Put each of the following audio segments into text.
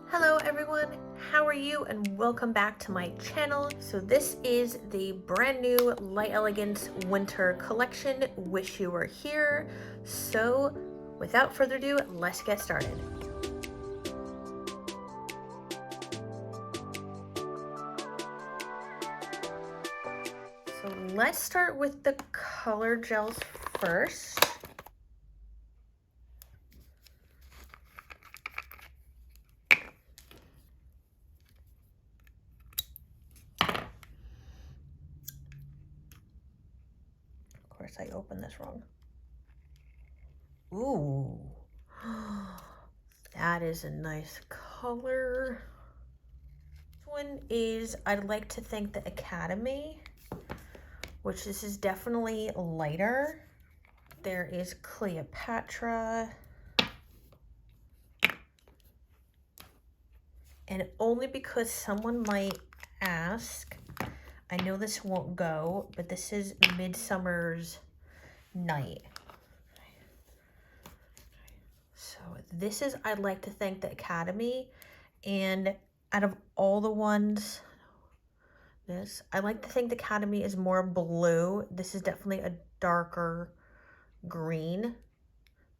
Hello everyone, how are you and welcome back to my channel. So this is the brand new Light Elegance Winter collection, Wish You Were Here. So without further ado, let's get started. So let's start with the color gels first. Of course, I opened this wrong. Ooh, that is a nice color. This one is, I'd like to thank the Academy, which this is definitely lighter. There is Cleopatra. And only because someone might ask, I know this won't go, but this is Midsummer's Night. So this is, I'd like to thank the Academy. And out of all the ones, I'd like to think the Academy is more blue. This is definitely a darker green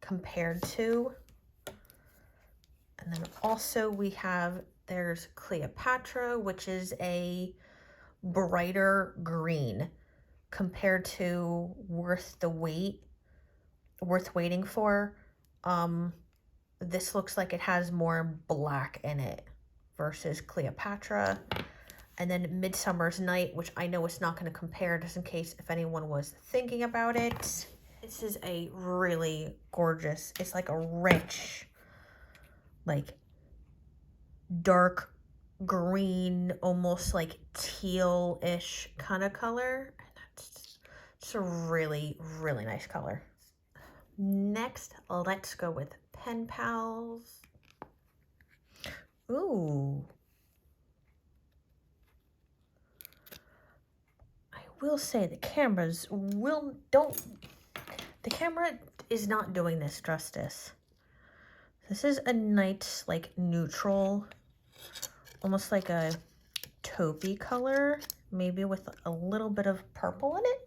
compared to. And then also we have, there's Cleopatra, which is a brighter green compared to Worth Waiting For. This looks like it has more black in it versus Cleopatra. And then Midsummer's Night, which I know it's not going to compare, just in case if anyone was thinking about it. This is a really gorgeous, it's like a rich, like dark green, almost like teal-ish kind of color. And that's just a really, really nice color. Next, let's go with Pen Pals. Ooh. I will say the camera is not doing this justice. This is a nice, like, neutral, almost like a taupey color, maybe with a little bit of purple in it.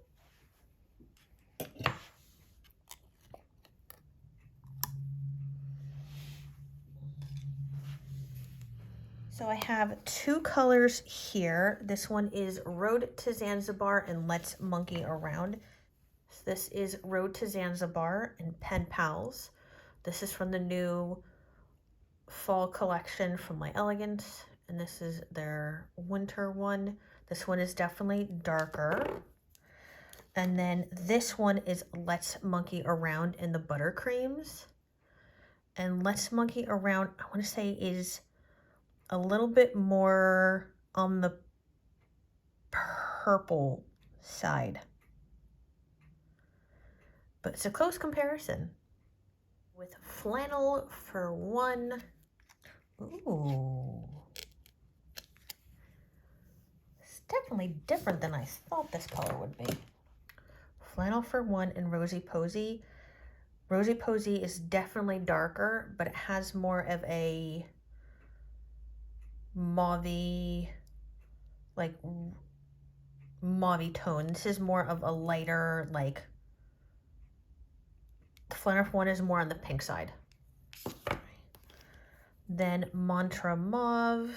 So I have two colors here. This one is Road to Zanzibar and Let's Monkey Around. So this is Road to Zanzibar and Pen Pals. This is from the new fall collection from Light Elegance, and this is their winter one. This one is definitely darker. And then this one is Let's Monkey Around in the buttercreams. And Let's Monkey Around, I want to say, is a little bit more on the purple side. But it's a close comparison. With Flannel for One. Ooh. It's definitely different than I thought this color would be. Flannel for One and Rosy Posy. Rosy Posy is definitely darker, but it has more of a mauve-y, like mauve-y tone. This is more of a lighter, like, the Flannel for One is more on the pink side. Then Mantra Mauve.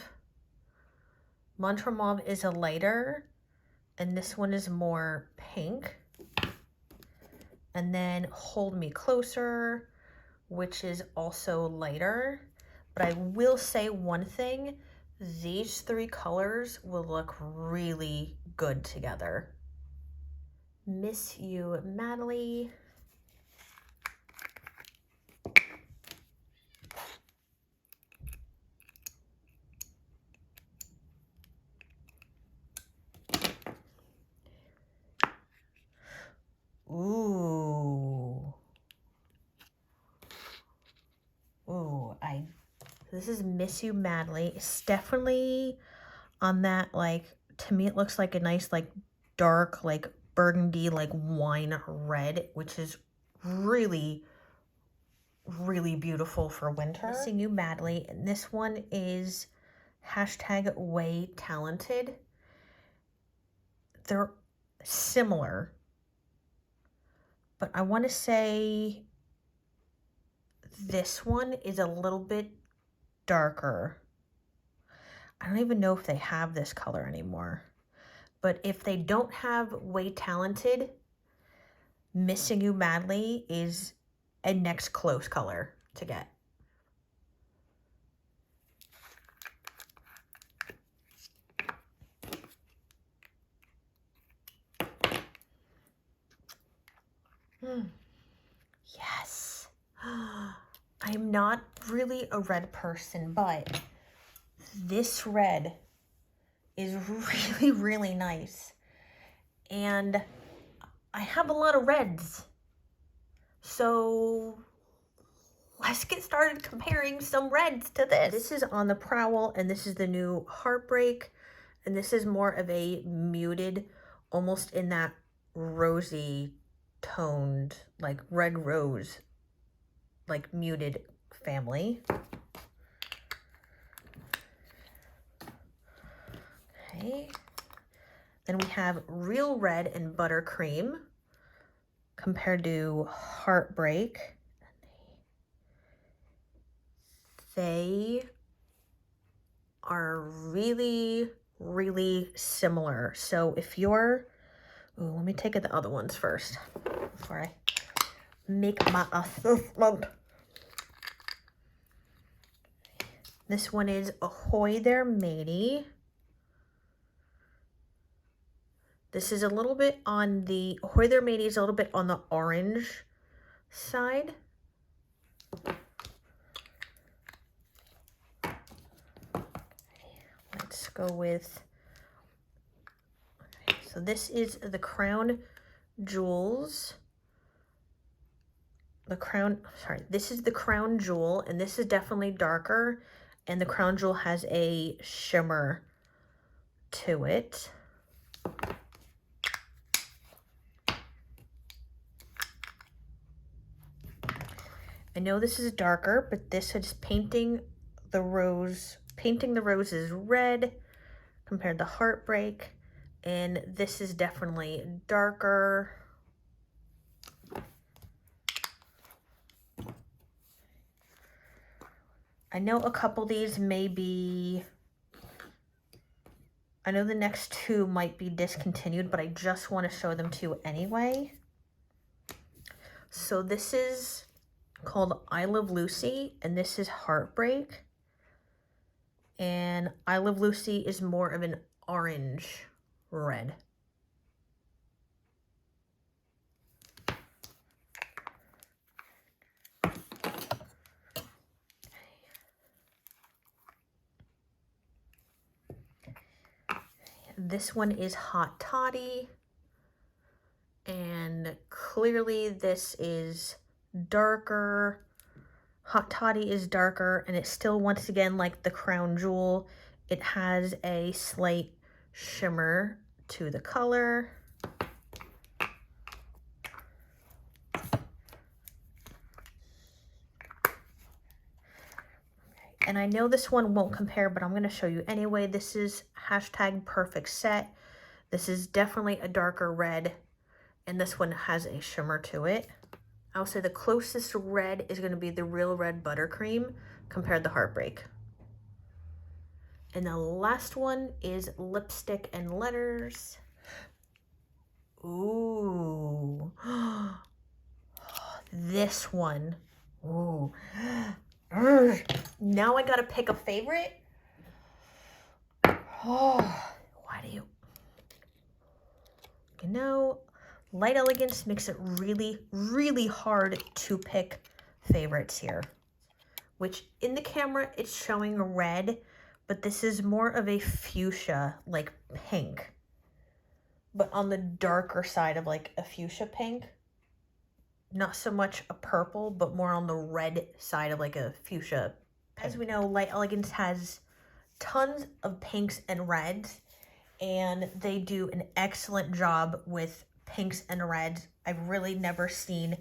Mantra Mauve is a lighter, and this one is more pink. And then Hold Me Closer, which is also lighter. But I will say one thing, these three colors will look really good together. Miss You Madly. Ooh. Ooh, this is Miss You Madly. It's definitely on that, like, to me it looks like a nice, like, dark, like, burgundy, like, wine red, which is really, really beautiful for winter. Missing You Madly, and this one is hashtag Way Talented. They're similar, but I want to say this one is a little bit darker. I don't even know if they have this color anymore, but if they don't have Way Talented, Missing You Madly is a next close color to get. Yes. I'm not really a red person, but this red is really, really nice. And I have a lot of reds. So let's get started comparing some reds to this. This is On the Prowl, and this is the new Heartbreak. And this is more of a muted, almost in that rosy toned, like red rose, like muted family. Okay. Then we have Real Red and Buttercream compared to Heartbreak. They are really, really similar. So if you're, let me take the other ones first before I make my assessment. This one is Ahoy There Matey. This is a little bit on the, Ahoy There Matey is a little bit on the orange side. Let's go with, okay, so this is the Crown Jewels. This is the Crown Jewel, and this is definitely darker, and the Crown Jewel has a shimmer to it. I know this is darker, but this is painting the roses red compared to Heartbreak, and this is definitely darker. I know a couple of these may be, I know the next two might be discontinued, but I just want to show them to you anyway. So this is called I Love Lucy, and this is Heartbreak. And I Love Lucy is more of an orange red. This one is Hot Toddy, and clearly this is darker. Hot Toddy is darker, and it's still, once again, like the Crown Jewel. It has a slight shimmer to the color. And I know this one won't compare, but I'm going to show you anyway. This is hashtag Perfect Set. This is definitely a darker red, and this one has a shimmer to it. I'll say the closest red is going to be the Real Red Buttercream compared to Heartbreak. And the last one is Lipstick and Letters. Ooh. This one. Ooh. Now I gotta pick a favorite. Oh, why do you know, Light Elegance makes it really, really hard to pick favorites here. Which in the camera, it's showing red, but this is more of a fuchsia, like pink. But on the darker side of like a fuchsia pink. Not so much a purple, but more on the red side of like a fuchsia pink. As we know, Light Elegance has tons of pinks and reds, and they do an excellent job with pinks and reds. I've really never seen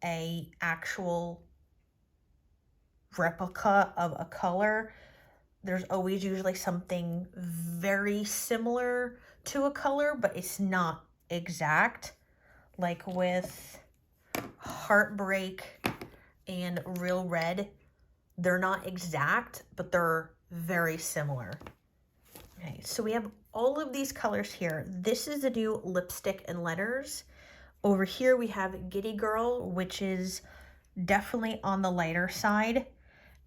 a actual replica of a color, there's always usually something very similar to a color, but it's not exact. Like with Heartbreak and Real Red, they're not exact, but they're very similar. Okay, so we have all of these colors here. This is the new Lipstick and Letters. Over here we have Giddy Girl, which is definitely on the lighter side,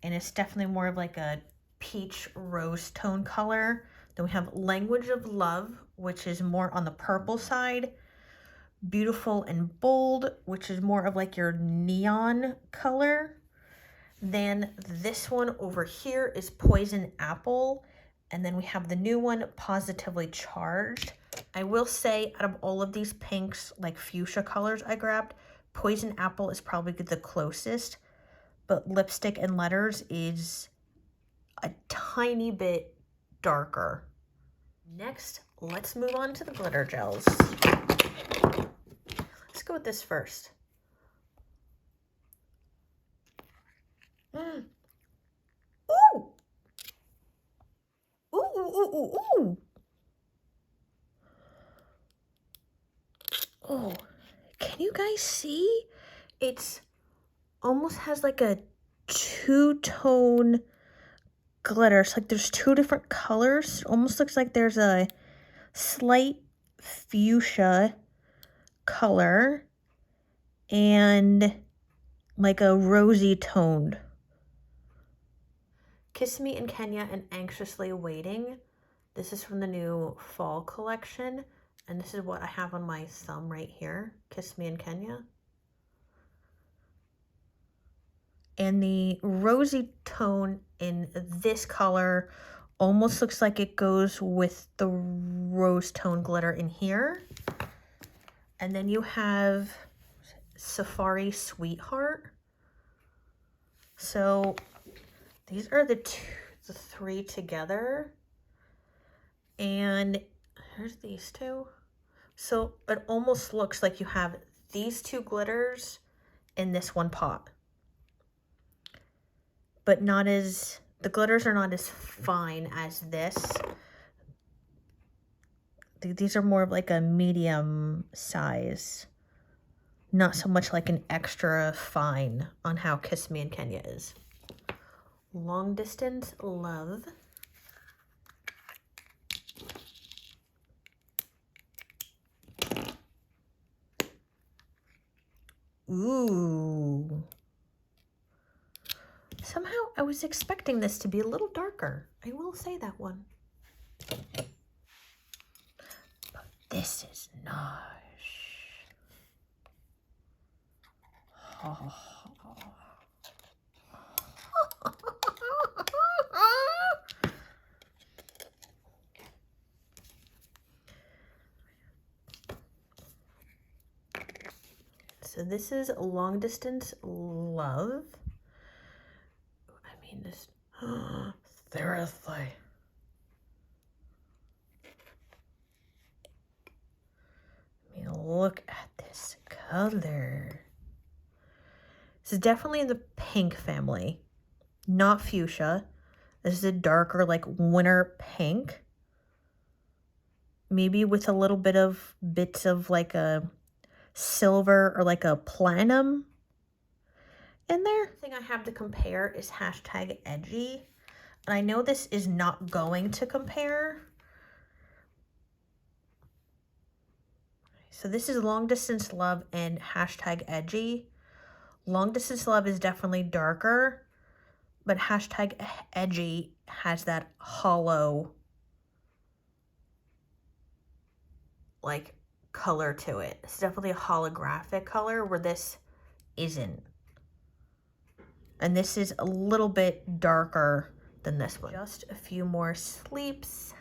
and it's definitely more of like a peach rose tone color. Then we have Language of Love, which is more on the purple side. Beautiful and Bold, which is more of like your neon color. Then this one over here is Poison Apple. And then we have the new one, Positively Charged. I will say, out of all of these pinks, like fuchsia colors I grabbed, Poison Apple is probably the closest. But Lipstick and Letters is a tiny bit darker. Next, let's move on to the glitter gels. Let's go with this first. Ooh! Ooh, ooh, ooh, ooh. Oh, can you guys see? It's almost has like a two-tone glitter. It's like there's two different colors. It almost looks like there's a slight fuchsia color and like a rosy toned. Kiss Me in Kenya and Anxiously Waiting. This is from the new fall collection, and this is what I have on my thumb right here. Kiss Me in Kenya. And the rosy tone in this color almost looks like it goes with the rose tone glitter in here. And then you have Safari Sweetheart. So these are the three together. And here's these two. So it almost looks like you have these two glitters in this one pot. But not as, the glitters are not as fine as this. These are more of like a medium size. Not so much like an extra fine on how Kiss Me in Kenya is. Long Distance Love. Ooh. Somehow I was expecting this to be a little darker. I will say that one. But this is nice. Oh. So this is Long Distance Love. I mean, this seriously. I mean, look at this color. This is definitely in the pink family, not fuchsia. This is a darker, like winter pink. Maybe with a little bit of bits of like a silver or like a platinum in there. The thing I have to compare is hashtag edgy. And I know this is not going to compare. So this is Long Distance Love and hashtag edgy. Long Distance Love is definitely darker, but hashtag edgy has that hollow like color to it. It's definitely a holographic color where this isn't. And this is a little bit darker than this one. Just a few more sleeps.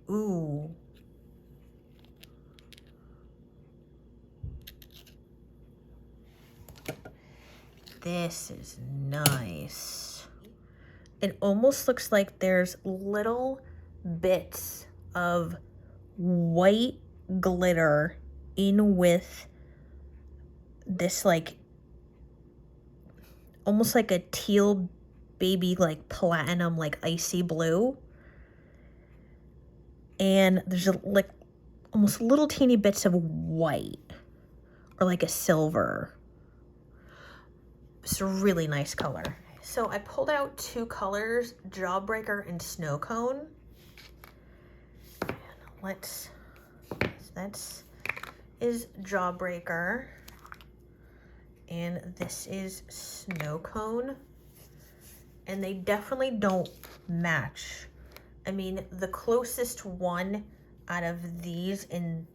Ooh. This is nice. It almost looks like there's little bits of white glitter in with this like almost like a teal baby like platinum like icy blue, and there's like almost little teeny bits of white or like a silver. It's a really nice color. So I pulled out two colors, Jawbreaker and Snow Cone. And that's is Jawbreaker, and this is Snow Cone, and they definitely don't match. I mean, the closest one out of these in,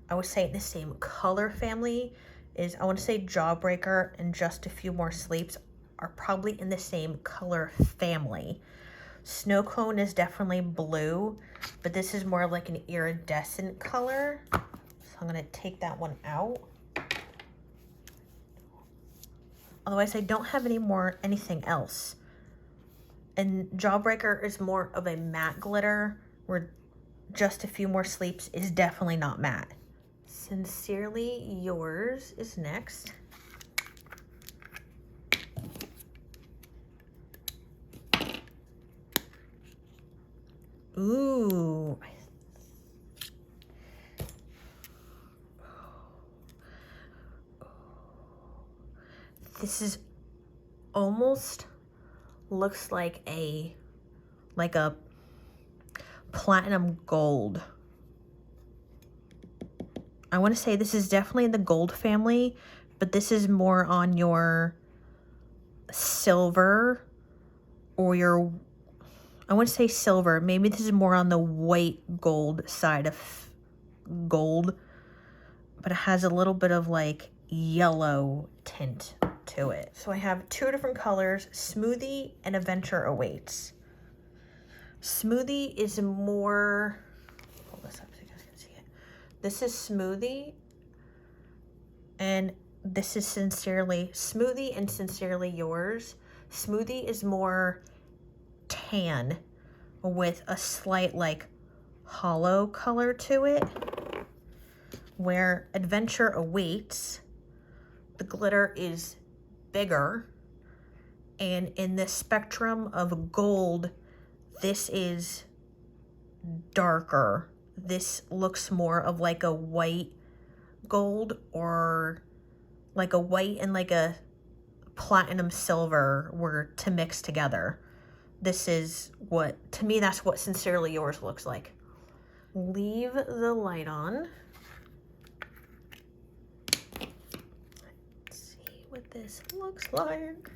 I would say, the same color family is, I want to say Jawbreaker and Just a Few More Sleeps are probably in the same color family. Snow Cone is definitely blue, but this is more like an iridescent color. So I'm going to take that one out. Otherwise, I don't have anything else. And Jawbreaker is more of a matte glitter, where Just a Few More Sleeps is definitely not matte. Sincerely Yours is next. Ooh. This is almost looks like a platinum gold. I want to say this is definitely in the gold family, but this is more on your silver or your, I want to say silver. Maybe this is more on the white gold side of gold, but it has a little bit of like yellow tint to it. So I have two different colors, Smoothie and Adventure Awaits. Smoothie is more, pull this up so you guys can see it. This is Smoothie, and this is Smoothie and Sincerely Yours. Smoothie is more tan with a slight like hollow color to it, where Adventure Awaits, the glitter is bigger, and in the spectrum of gold, this is darker. This looks more of like a white gold, or like a white and like a platinum silver were to mix together. This is what, to me, that's what Sincerely Yours looks like. Leave the light on. Let's see what this looks like.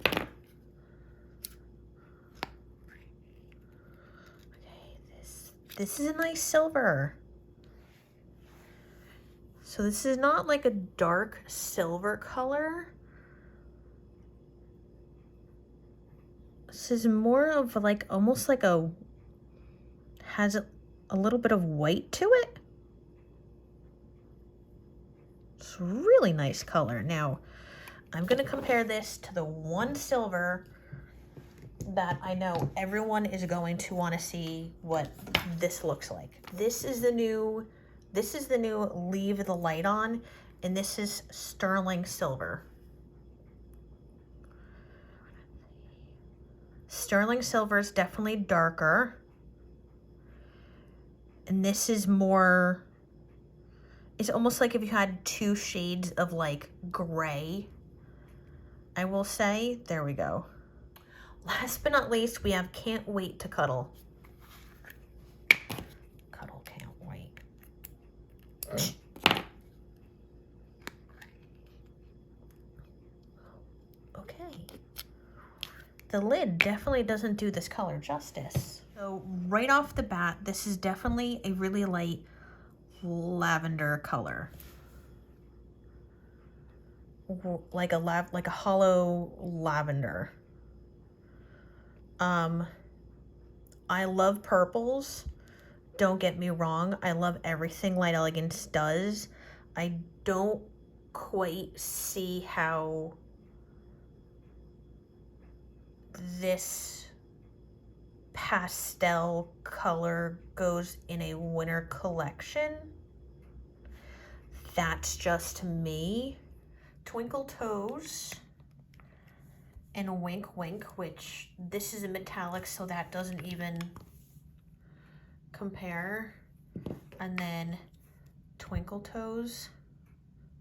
This is a nice silver. So this is not like a dark silver color. This is more of like, almost like has a little bit of white to it. It's a really nice color. Now, I'm gonna compare this to the one silver that I know everyone is going to want to see what this looks like. This is the new Leave the Light On, and this is sterling silver. Sterling silver is definitely darker, and this is more, it's almost like if you had two shades of like gray, I will say. There we go. Last but not least, we have Can't Wait to Cuddle. Cuddle, can't wait. Okay. The lid definitely doesn't do this color justice. So right off the bat, this is definitely a really light lavender color. Like a hollow lavender. I love purples. Don't get me wrong. I love everything Light Elegance does. I don't quite see how this pastel color goes in a winter collection. that's just me. Twinkle Toes and Wink Wink, which this is a metallic, so that doesn't even compare. And then Twinkle Toes,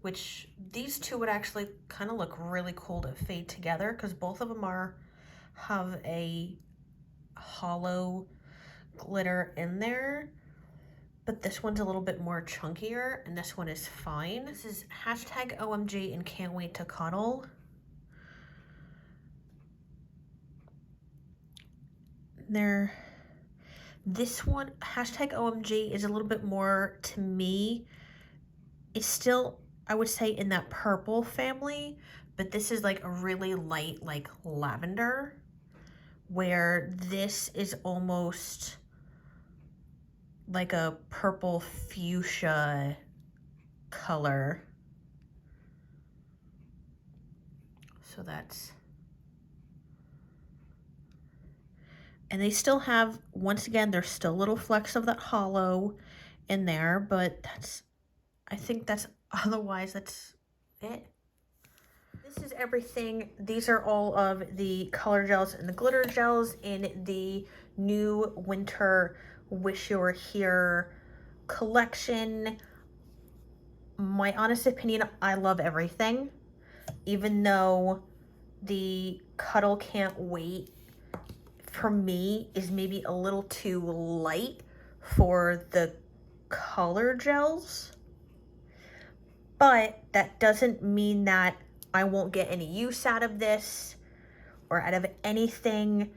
which these two would actually kind of look really cool to fade together because both of them have a hollow glitter in there, but this one's a little bit more chunkier and this one is fine. This is hashtag OMG and Can't Wait to Cuddle. This one, hashtag OMG, is a little bit more, to me, it's still, I would say, in that purple family, but this is like a really light, like lavender, where this is almost like a purple fuchsia color. So that's, and they still have, once again, there's still little flecks of that hollow in there, but that's, I think that's, otherwise that's it. This is everything. These are all of the color gels and the glitter gels in the new winter Wish You Were Here collection. My honest opinion, I love everything, even though the Cuddle Can't Wait for me is maybe a little too light for the color gels, but that doesn't mean that I won't get any use out of this or out of anything.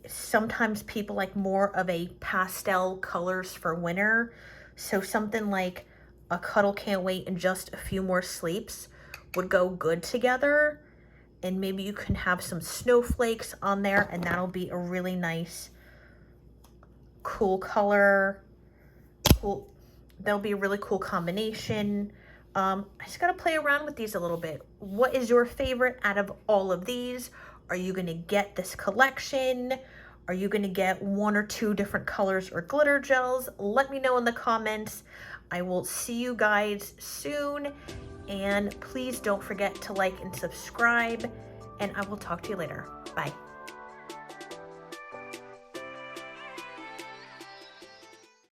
Sometimes people like more of a pastel colors for winter, so something like a Cuddle Can't Wait and just a few more sleeps would go good together. And maybe you can have some snowflakes on there and that'll be a really nice, cool color. Cool. That'll be a really cool combination. I just gotta play around with these a little bit. What is your favorite out of all of these? Are you gonna get this collection? Are you gonna get one or two different colors or glitter gels? Let me know in the comments. I will see you guys soon. And please don't forget to like and subscribe, and I will talk to you later. Bye.